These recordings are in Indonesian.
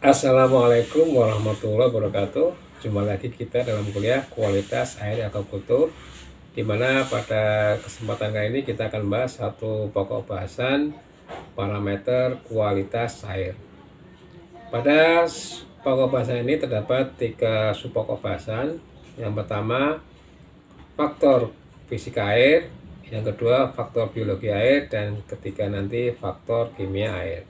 Assalamualaikum warahmatullahi wabarakatuh. Jumpa lagi kita dalam kuliah kualitas air atau kultur, di mana pada kesempatan kali ini kita akan bahas satu pokok bahasan parameter kualitas air. Pada pokok bahasan ini terdapat 3 subpokok bahasan. Yang pertama, faktor fisika air, yang kedua faktor biologi air, dan ketiga nanti faktor kimia air.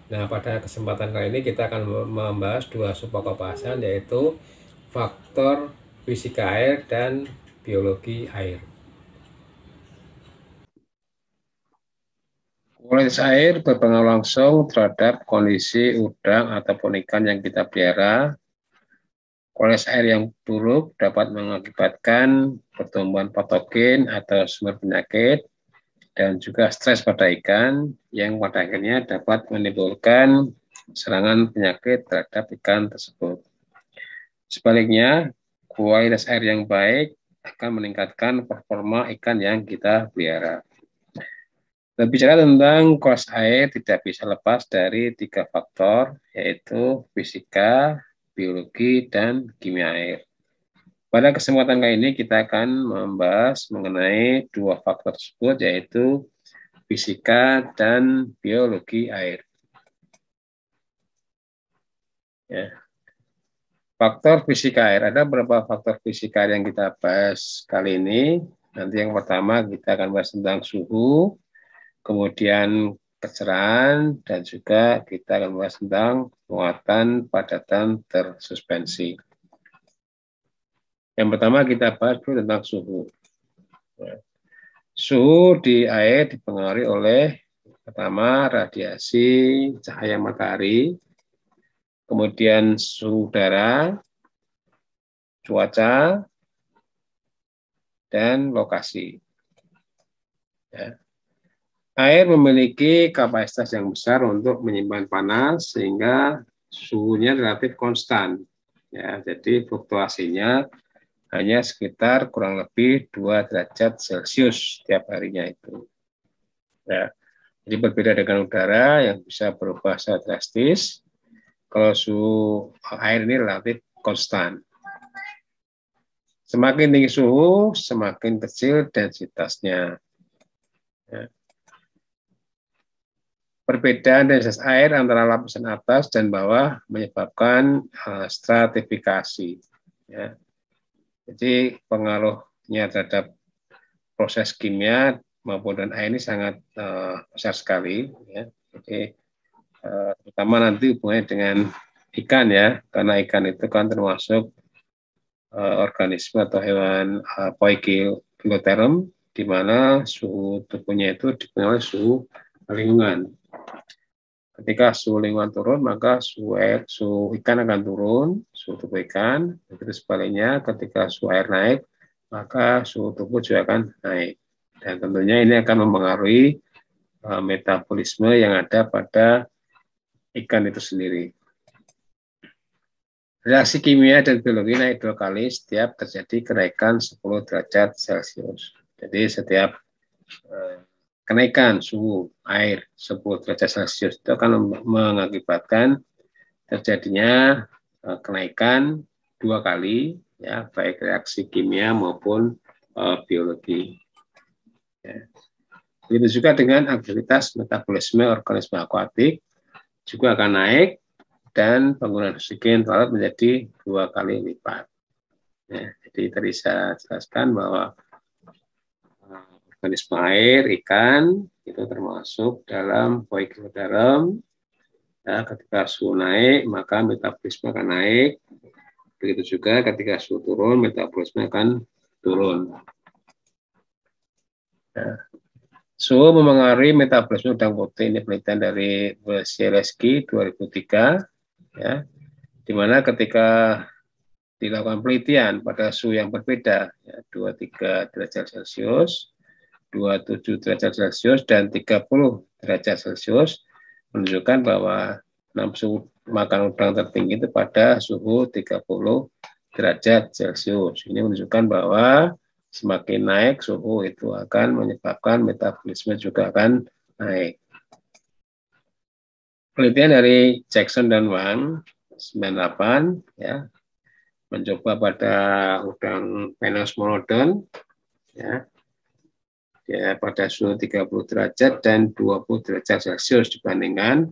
Nah, pada kesempatan kali ini kita akan membahas 2 subpokok bahasan, yaitu faktor fisika air dan biologi air. Kualitas air berpengaruh langsung terhadap kondisi udang ataupun ikan yang kita pelihara. Kualitas air yang buruk dapat mengakibatkan pertumbuhan patogen atau sumber penyakit, dan juga stres pada ikan yang pada akhirnya dapat menimbulkan serangan penyakit terhadap ikan tersebut. Sebaliknya, kualitas air yang baik akan meningkatkan performa ikan yang kita pelihara. Berbicara tentang kualitas air tidak bisa lepas dari 3 faktor, yaitu fisika, biologi, dan kimia air. Pada kesempatan kali ini kita akan membahas mengenai 2 faktor tersebut, yaitu fisika dan biologi air. Ya. Faktor fisika air, ada beberapa faktor fisika air yang kita bahas kali ini. Nanti yang pertama kita akan bahas tentang suhu, kemudian kecerahan, dan juga kita akan bahas tentang muatan padatan tersuspensi. Yang pertama kita bahas dulu tentang suhu. Suhu di air dipengaruhi oleh pertama radiasi cahaya matahari, kemudian suhu udara, cuaca, dan lokasi. Ya. Air memiliki kapasitas yang besar untuk menyimpan panas sehingga suhunya relatif konstan. Ya, jadi fluktuasinya hanya sekitar kurang lebih 2 derajat Celcius setiap harinya itu. Ya, jadi berbeda dengan udara yang bisa berubah secara drastis. Kalau suhu air ini relatif konstan. Semakin tinggi suhu, semakin kecil densitasnya. Ya. Perbedaan densitas air antara lapisan atas dan bawah menyebabkan stratifikasi. Ya. Jadi pengaruhnya terhadap proses kimia maupun dan air ini sangat besar sekali. Ya. Jadi terutama nanti hubungannya dengan ikan ya, karena ikan itu kan termasuk organisme atau hewan poikiloterm, di mana suhu tubuhnya itu dipengaruhi suhu lingkungan. Ketika suhu lingkungan turun, maka suhu ikan akan turun, suhu tubuh ikan. Begitu sebaliknya, ketika suhu air naik, maka suhu tubuh juga akan naik. Dan tentunya ini akan mempengaruhi metabolisme yang ada pada ikan itu sendiri. Reaksi kimia dan biologi naik 2 kali setiap terjadi kenaikan 10 derajat Celcius. Jadi setiap kenaikan suhu air 10 derajat Celcius itu akan mengakibatkan terjadinya kenaikan 2 kali, ya, baik reaksi kimia maupun biologi. Ya. Begitu juga dengan aktivitas metabolisme organisme akuatik juga akan naik dan penggunaan oksigen laut menjadi 2 kali lipat. Ya, jadi tadi saya jelaskan bahwa organisme air, ikan, itu termasuk dalam poikiloderm. Ya, ketika suhu naik, maka metabolisme akan naik. Begitu juga ketika suhu turun, metabolisme akan turun. Ya. Suhu memengaruhi metabolisme udang putih. Ini penelitian dari Wasielewski 2003, ya, di mana ketika dilakukan penelitian pada suhu yang berbeda, ya, 23 derajat Celcius, 27 derajat Celcius, dan 30 derajat Celcius, menunjukkan bahwa nafsu makan udang tertinggi itu pada suhu 30 derajat Celcius. Ini menunjukkan bahwa semakin naik suhu itu akan menyebabkan metabolisme juga akan naik. Penelitian dari Jackson dan Wang 98, ya, mencoba pada udang Penaeus monodon, ya, pada suhu 30 derajat dan 20 derajat Celcius dibandingkan.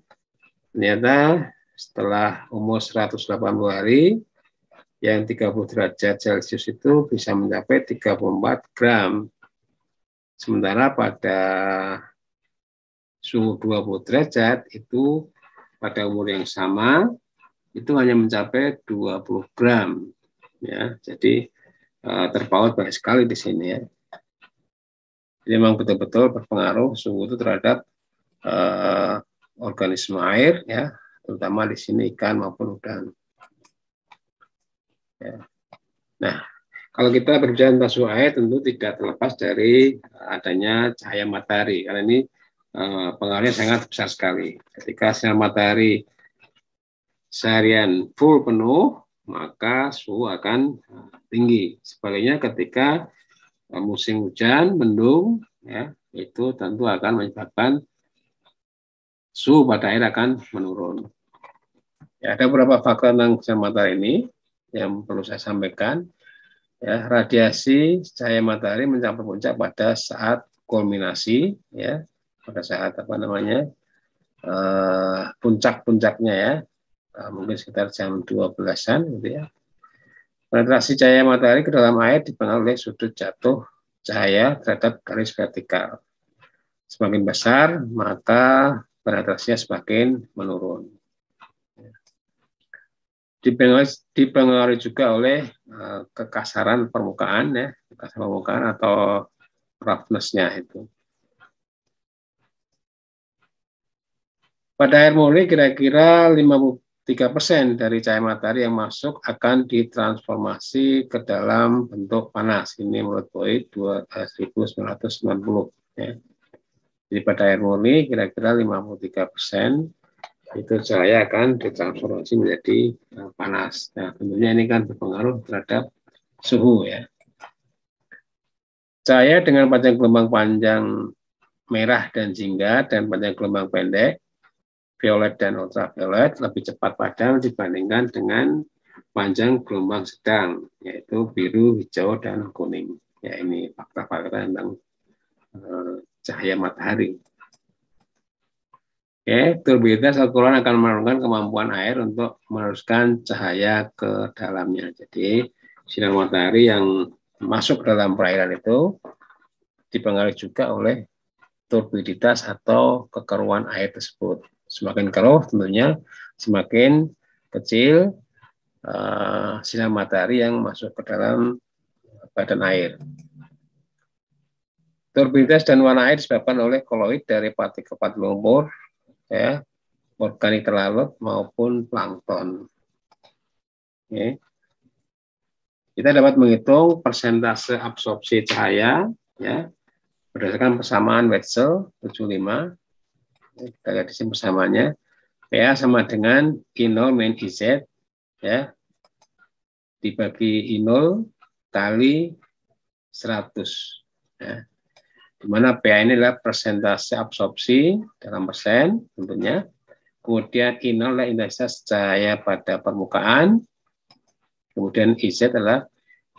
Ternyata setelah umur 180 hari, yang 30 derajat Celcius itu bisa mencapai 34 gram. Sementara pada suhu 20 derajat itu pada umur yang sama itu hanya mencapai 20 gram. Ya, jadi terpaut banyak sekali di sini, ya. Jadi memang betul-betul berpengaruh suhu itu terhadap organisme air, ya, terutama di sini ikan maupun udang. Ya. Nah, kalau kita berbicara tentang suhu air, tentu tidak terlepas dari adanya cahaya matahari, karena ini pengaruhnya sangat besar sekali. Ketika sinar matahari seharian full penuh, maka suhu akan tinggi. Sebaliknya ketika musim hujan, mendung, ya, itu tentu akan menyebabkan suhu pada air akan menurun. Ya, ada beberapa faktor tentang sinar matahari ini yang perlu saya sampaikan. Ya, radiasi cahaya matahari mencapai puncak pada saat kulminasi, ya, pada saat puncak-puncaknya, ya, mungkin sekitar jam 12-an gitu, ya. Penetrasi cahaya matahari ke dalam air dipengaruhi oleh sudut jatuh cahaya terhadap garis vertikal. Semakin besar, maka penetrasinya semakin menurun. Dipengaruhi juga oleh kekasaran permukaan, ya, kekasaran permukaan atau roughness-nya itu. Pada air murni kira-kira 53% dari cahaya matahari yang masuk akan ditransformasi ke dalam bentuk panas. Ini menurut Boyd 1990. Ya. Jadi pada air murni kira-kira 53% itu cahaya akan ditransformasi menjadi panas. Nah, tentunya ini kan berpengaruh terhadap suhu, ya. Cahaya dengan panjang gelombang panjang merah dan jingga dan panjang gelombang pendek, violet dan ultraviolet, lebih cepat padam dibandingkan dengan panjang gelombang sedang, yaitu biru, hijau, dan kuning. Ya, ini fakta-fakta tentang cahaya matahari. Oke, turbiditas alkoholan akan menurunkan kemampuan air untuk meneruskan cahaya ke dalamnya. Jadi, sinar matahari yang masuk ke dalam perairan itu dipengaruhi juga oleh turbiditas atau kekeruhan air tersebut. Semakin keruh tentunya semakin kecil sinar matahari yang masuk ke dalam badan air. Turbiditas dan warna air disebabkan oleh koloid dari partikel lumpur, ya, organik terlarut maupun plankton. Oke. Kita dapat menghitung persentase absorpsi cahaya, ya, berdasarkan persamaan Wetzel 75. Kita lihat di sini persamaannya. PA sama dengan I0 min IZ, ya, dibagi I0 kali 100. Ya. Di mana PA ini adalah persentase absorpsi dalam persen tentunya. Kemudian I0 adalah intensitas cahaya pada permukaan. Kemudian IZ adalah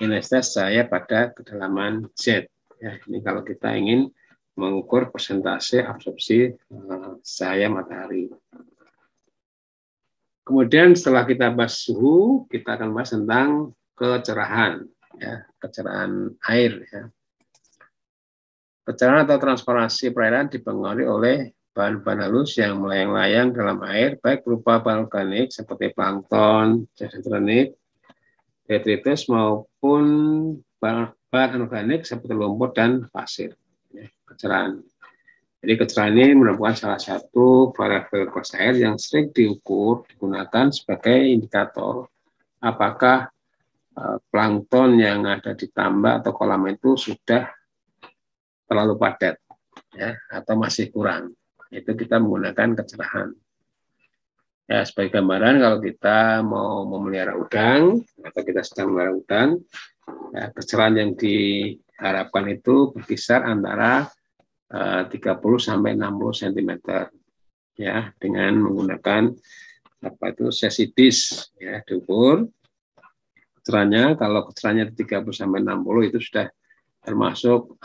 intensitas cahaya pada kedalaman Z. Ya, ini kalau kita ingin mengukur persentase absorpsi cahaya matahari. Kemudian setelah kita bahas suhu, kita akan bahas tentang kecerahan, ya, kecerahan air. Ya. Kecerahan atau transparansi perairan dipengaruhi oleh bahan-bahan halus yang melayang-layang dalam air, baik berupa bahan organik seperti plankton, detritus, detritus maupun bahan organik seperti lumpur dan pasir. Ya, kecerahan. Jadi kecerahan ini merupakan salah satu variabel kelas air yang sering digunakan sebagai indikator apakah plankton yang ada di tambak atau kolam itu sudah terlalu padat, ya, atau masih kurang. Itu kita menggunakan kecerahan. Ya, sebagai gambaran kalau kita mau memelihara udang atau kita sedang memelihara udang, ya, kecerahan yang diharapkan itu berkisar antara 30 sampai 60 cm, ya, dengan menggunakan sesi dish, ya, diukur kecerahannya. Kalau kecerahannya 30 sampai 60 itu sudah termasuk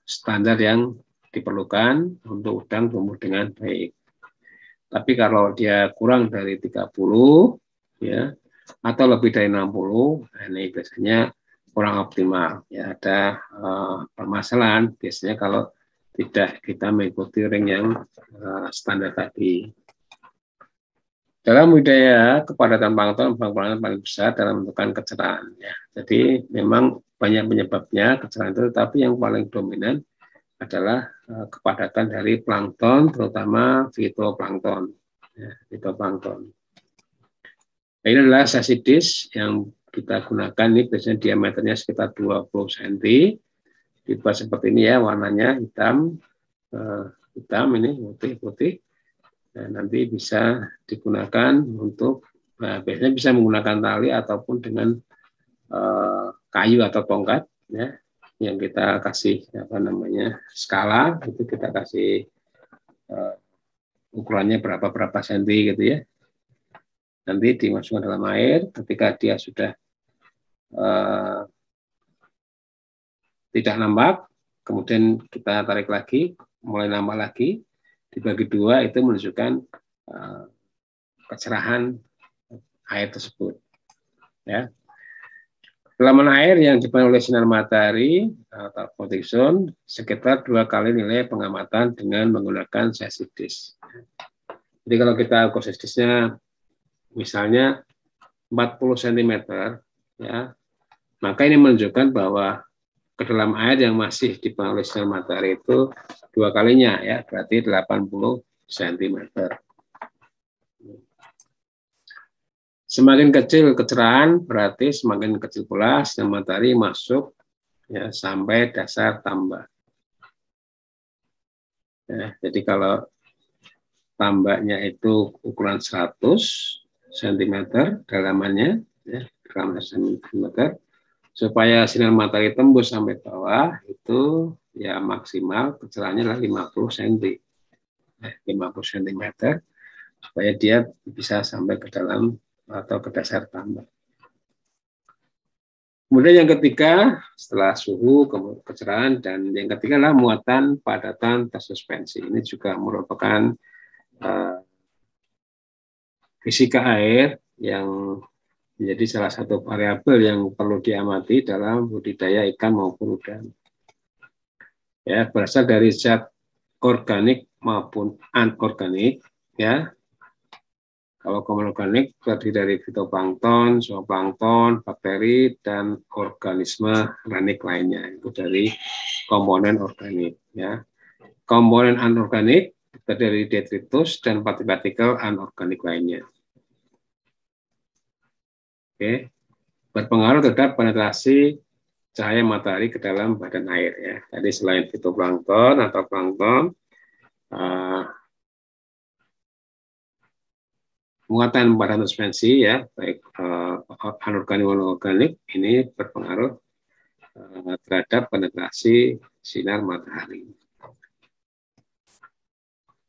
standar yang diperlukan untuk udang tumbuh dengan baik. Tapi kalau dia kurang dari 30, ya, atau lebih dari 60, ini biasanya kurang optimal. Ya, ada permasalahan biasanya kalau tidak kita mengikuti ring yang standar tadi. Dalam budidaya kepadatan plankton paling besar dalam menentukan kecerahan. Ya. Jadi memang banyak penyebabnya kecerahan itu, tapi yang paling dominan adalah kepadatan dari plankton, terutama fitoplankton. Ya, fitoplankton. Nah, ini adalah sesi dish yang kita gunakan, ini biasanya diameternya sekitar 20 cm. Dibuat seperti ini ya, warnanya hitam, ini putih-putih. Nah, nanti bisa digunakan untuk, biasanya bisa menggunakan tali ataupun dengan kayu atau tongkat, ya, yang kita kasih skala, itu kita kasih ukurannya berapa senti gitu ya. Nanti dimasukkan dalam air, ketika dia sudah tidak nambah, kemudian kita tarik lagi, mulai nambah lagi, dibagi dua, itu menunjukkan kecerahan air tersebut. Ya. Kedalaman air yang dibangun oleh sinar matahari atau photic zone sekitar 2 kali nilai pengamatan dengan menggunakan sesi dish. Jadi kalau kita ukur sesi dish-nya misalnya 40 cm, ya, maka ini menunjukkan bahwa kedalaman air yang masih dibangun oleh sinar matahari itu 2 kalinya, ya, berarti 80 cm. Semakin kecil kecerahan, berarti semakin kecil pula sinar matahari masuk, ya, sampai dasar tambak. Ya, jadi kalau tambaknya itu ukuran 100 cm dalamannya, ya, 100 cm, supaya sinar matahari tembus sampai bawah, itu ya maksimal kecerahannya adalah 50 cm. 50 cm, supaya dia bisa sampai ke dalam atau ke dasar tambak. Kemudian yang ketiga, setelah suhu, kemudian kecerahan, dan yang ketiga adalah muatan padatan tersuspensi. Ini juga merupakan fisika air yang menjadi salah satu variabel yang perlu diamati dalam budidaya ikan maupun udang. Ya, berasal dari zat organik maupun anorganik, ya. Kalau komponen organik terdiri dari fitoplankton, zooplankton, bakteri, dan organisme organik lainnya. Itu dari komponen organik. Ya. Komponen anorganik terdiri dari detritus dan partikel anorganik lainnya. Oke. Berpengaruh terhadap penetrasi cahaya matahari ke dalam badan air. Ya. Jadi selain fitoplankton atau plankton, muatan pada suspensi, ya, baik anorganik maupun organik, ini berpengaruh terhadap penetrasi sinar matahari.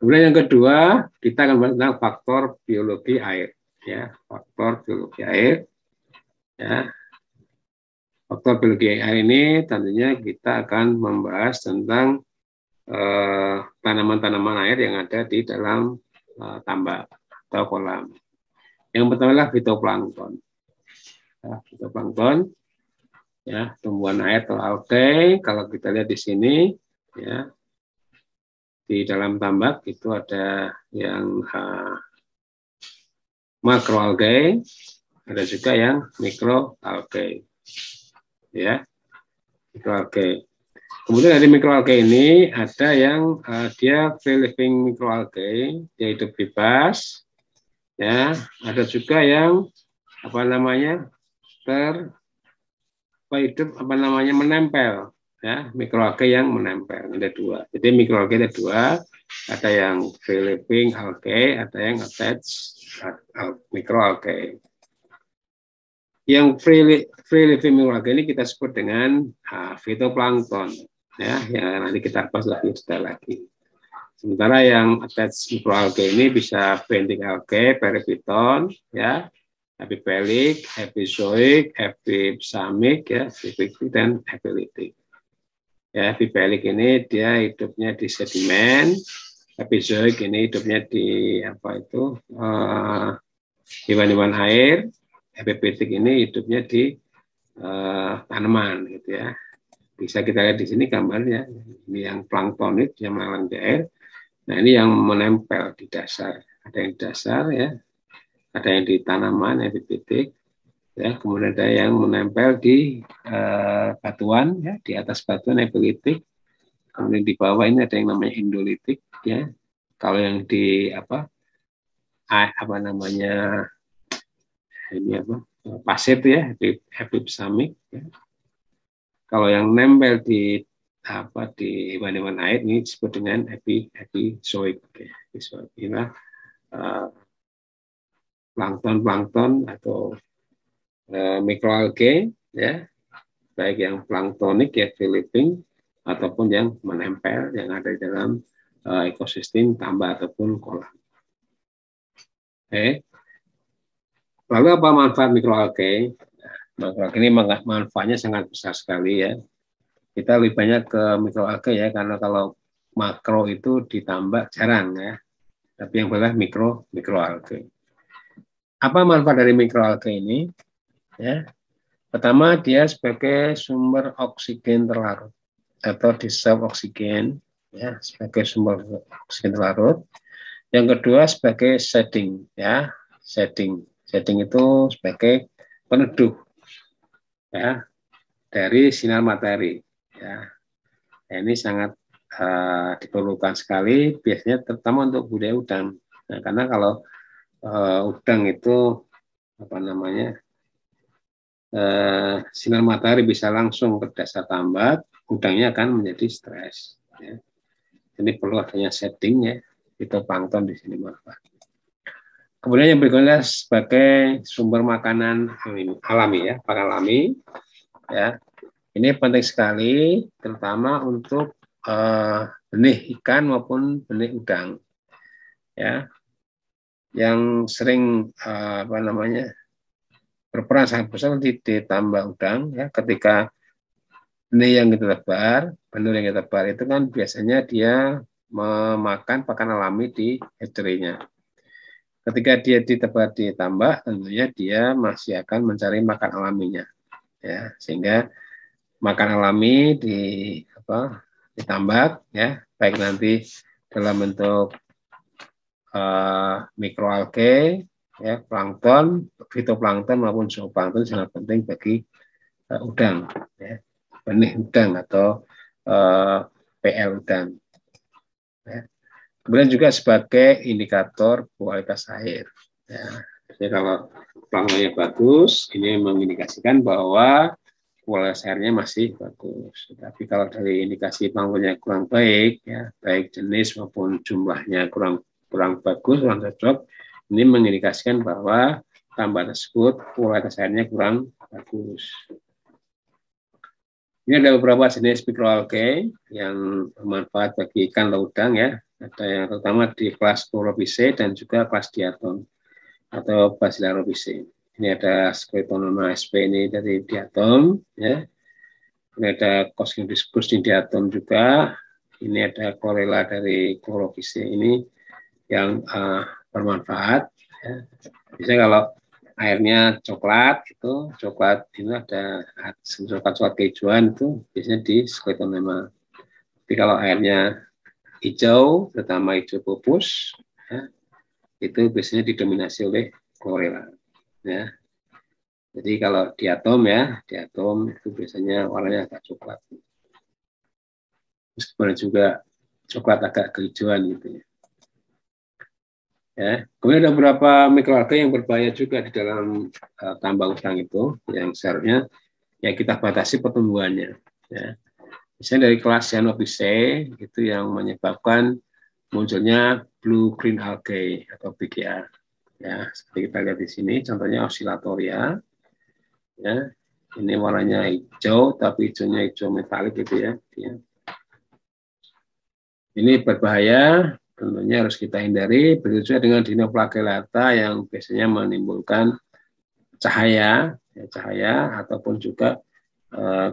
Kemudian yang kedua, kita akan bahas tentang faktor biologi air, ya, faktor biologi air, ya. Faktor biologi air ini tentunya kita akan membahas tentang tanaman-tanaman air yang ada di dalam tambak atau kolam. Yang pertama adalah fitoplankton. Fitoplankton, ya, tumbuhan air atau algae. Kalau kita lihat di sini, ya, di dalam tambak itu ada yang makroalgae, ada juga yang mikroalgae, ya, mikroalgae. Kemudian dari mikroalgae ini ada yang dia free living mikroalgae, dia hidup bebas, ya. Ada juga yang menempel, ya, mikroalgae yang menempel. Ada dua. Jadi mikroalgae ada dua, ada yang free living algae, ada yang attached mikroalgae. Yang free living mikroalgae ini kita sebut dengan fitoplankton, ya, yang nanti kita bahas lebih detail lagi. Sementara yang attached mikroalgae ini bisa benthic algae, periphyton, ya, epipelic, epizoic, epipsamic, ya, epiphytic dan epilitic. Ya, epipelic ini dia hidupnya di sedimen, epizoic ini hidupnya di hewan-hewan air, epiphytic ini hidupnya di tanaman, gitu ya. Bisa kita lihat di sini gambarnya, ini yang planktonid yang melalang di air. Nah, ini yang menempel di dasar, ada yang di dasar, ya, ada yang di tanaman epiphytic, ya, kemudian ada yang menempel di batuan, ya, di atas batuan epilitik, kemudian di bawah ini ada yang namanya endolitik, ya. Kalau yang di pasir itu, ya, di epipsamic, ya. Kalau yang nempel di hewan-hewan air ini disebut dengan epizoic, ya. Epizoic ini plankton atau mikroalgae, ya, baik yang planktonik, ya, free living, ataupun yang menempel yang ada di dalam ekosistem tambak ataupun kolam. Oke. Lalu apa manfaat mikroalgae? Mikroalgae ini manfaatnya sangat besar sekali, ya. Kita lebih banyak ke mikroalgae, ya, karena kalau makro itu ditambak jarang, ya. Tapi yang adalah mikroalgae. Apa manfaat dari mikroalgae ini? Ya. Pertama, dia sebagai sumber oksigen terlarut atau dissolved oksigen, ya, sebagai sumber oksigen terlarut. Yang kedua sebagai shading, ya, shading itu sebagai peneduh, ya, dari sinar matahari, ya. Nah, ini sangat diperlukan sekali, biasanya terutama untuk budidaya udang. Nah, karena kalau udang itu sinar matahari bisa langsung ke dasar tambak, udangnya akan menjadi stres, ya. Ini perlu adanya setting, ya, fitoplankton di sini manfaat. Kemudian yang berikutnya sebagai sumber makanan alami, ya, alami, ya. Ini penting sekali, terutama untuk benih ikan maupun benih udang, ya, yang sering berperan sangat besar di tambak udang, ya. Ketika benih yang kita tebar, benur yang kita tebar itu kan biasanya dia memakan pakan alami di hatchery-nya. Ketika dia ditebar di tambak, tentunya dia masih akan mencari makan alaminya, ya, sehingga makan alami di tambak, ya, baik nanti dalam bentuk mikroalgae, ya, plankton, fitoplankton maupun zooplankton sangat penting bagi udang, ya, benih udang atau PL udang, ya. Kemudian juga sebagai indikator kualitas air, ya. Jadi kalau planktonnya bagus, ini mengindikasikan bahwa kualitas airnya masih bagus. Tapi kalau dari indikasi planktonnya kurang baik, ya, baik jenis maupun jumlahnya kurang bagus, kurang cocok, ini mengindikasikan bahwa tambak tersebut kualitas airnya kurang bagus. Ini ada beberapa jenis mikroalgae yang bermanfaat bagi ikan laut udang, ya. Ada yang terutama di kelas Corophyceae dan juga kelas Diatom atau Basilarophyceae. Ini ada Squetonoma sp ini dari Diatom, ya. Ini ada Cosmodiscus di Diatom juga. Ini ada chlorella dari chlorofise ini yang bermanfaat. Ya. Biasanya kalau airnya coklat itu, coklat ini ada coklat kehijuan itu biasanya di Sclerotinia. Tapi kalau airnya hijau, terutama hijau pupus, ya, itu biasanya didominasi oleh chlorella. Ya. Jadi kalau diatom ya, diatom itu biasanya warnanya agak coklat. Terus kemudian juga coklat agak kehijauan gitu ya. Ya. Kemudian ada beberapa mikroalga yang berbahaya juga di dalam tambang udang itu, yang seharusnya ya kita batasi pertumbuhannya. Ya. Misalnya dari kelas Cyanophyceae itu yang menyebabkan munculnya blue green algae atau BGA. Ya, seperti kita lihat di sini, contohnya Oscillatoria. Ya, ini warnanya hijau, tapi hijaunya hijau metalik gitu ya. Ini berbahaya, tentunya harus kita hindari. Begitu juga dengan Dinoflagellata yang biasanya menimbulkan cahaya, ya, cahaya ataupun juga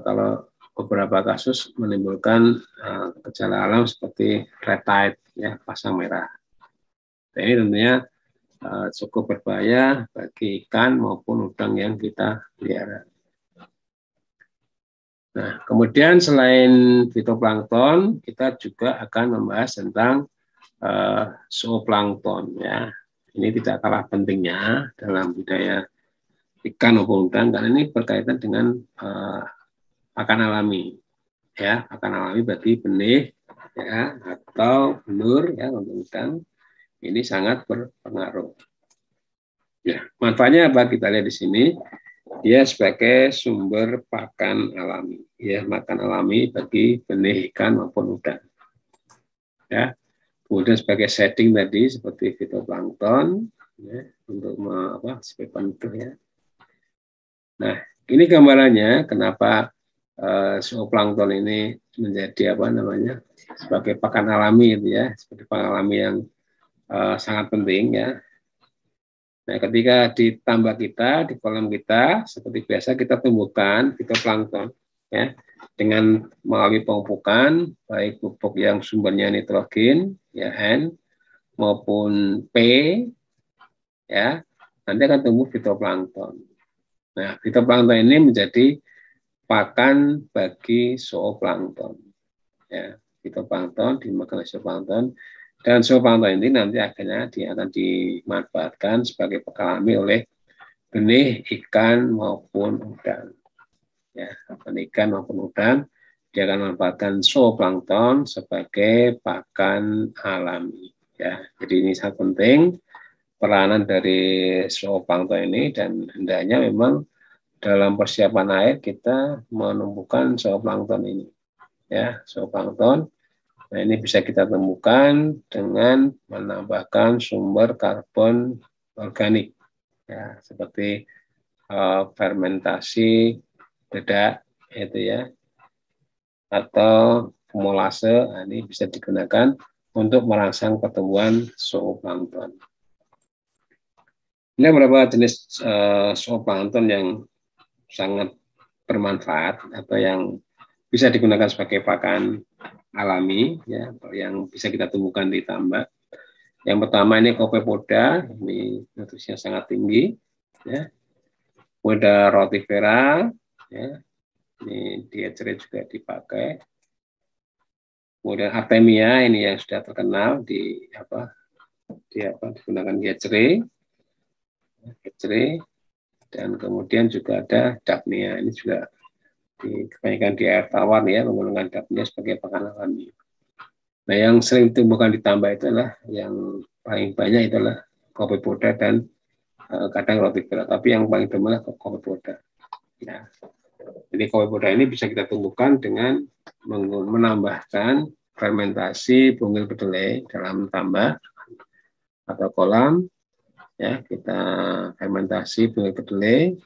kalau beberapa kasus menimbulkan gejala alam seperti red tide, ya, pasang merah. Nah, ini tentunya cukup berbahaya bagi ikan maupun udang yang kita pelihara. Nah, kemudian selain fitoplankton, kita juga akan membahas tentang zooplankton. Ya, ini tidak kalah pentingnya dalam budaya ikan maupun udang karena ini berkaitan dengan pakan alami. Ya, pakan alami bagi benih ya atau benur ya untuk udang ini sangat berpengaruh. Ya, manfaatnya apa kita lihat di sini? Dia sebagai sumber pakan alami, ya makan alami bagi benih ikan maupun udang. Ya, kemudian sebagai setting tadi seperti fitoplankton, ya, untuk sebagai penutur ya. Nah, ini gambarannya kenapa zooplankton ini menjadi sebagai pakan alami itu ya, sebagai pakan alami yang sangat penting ya. Nah, ketika ditambah kita di kolam kita, seperti biasa kita tumbuhkan fitoplankton ya dengan melalui pemupukan baik pupuk yang sumbernya nitrogen ya N maupun P ya, nanti akan tumbuh fitoplankton. Nah, fitoplankton ini menjadi pakan bagi zooplankton ya, fitoplankton dimakan oleh zooplankton. Dan zooplankton ini nanti akhirnya akan dimanfaatkan sebagai pakan alami oleh benih ikan maupun udang. Ya, benih ikan maupun udang, dia akan memanfaatkan zooplankton sebagai pakan alami. Ya, jadi ini sangat penting peranan dari zooplankton ini dan hendaknya memang dalam persiapan air kita menumbuhkan zooplankton ini. Ya, zooplankton. Nah, ini bisa kita temukan dengan menambahkan sumber karbon organik, ya, seperti fermentasi dedak, itu ya, atau molase. Nah, ini bisa digunakan untuk merangsang pertumbuhan zooplankton. Ini beberapa jenis zooplankton yang sangat bermanfaat atau yang bisa digunakan sebagai pakan alami ya yang bisa kita temukan di tambak. Yang pertama ini Copepoda, ini nutrisinya sangat tinggi ya. Kemudian Rotifera ya. Ini dietri juga dipakai. Kemudian Artemia ini yang sudah terkenal digunakan dietri. Dan kemudian juga ada Daphnia, ini juga kebanyakan di air tawar ya menggunakan Daphnia sebagai pakan alami. Nah, yang sering ditemukan di tambak itu adalah yang paling banyak itulah Copepoda dan kadang Rotifera, tapi yang paling dominan Copepoda. Ya. Jadi Copepoda ini bisa kita tumbuhkan dengan menambahkan fermentasi bungil kedelai dalam tambak atau kolam. Ya, kita fermentasi bungil kedelai.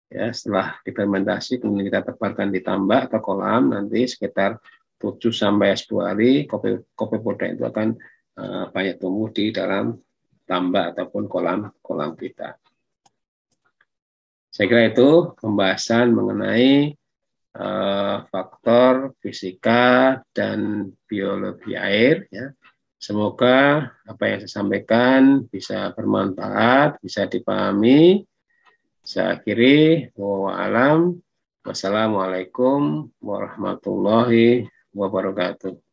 Ya, setelah difermentasi kemudian kita tebarkan di tambak atau kolam, nanti sekitar 7 sampai 10 hari Copepoda itu akan banyak tumbuh di dalam tambak ataupun kolam kita. Saya kira itu pembahasan mengenai faktor fisika dan biologi air. Ya. Semoga apa yang saya sampaikan bisa bermanfaat, bisa dipahami. Saya akhiri, wassalamualaikum warahmatullahi wabarakatuh.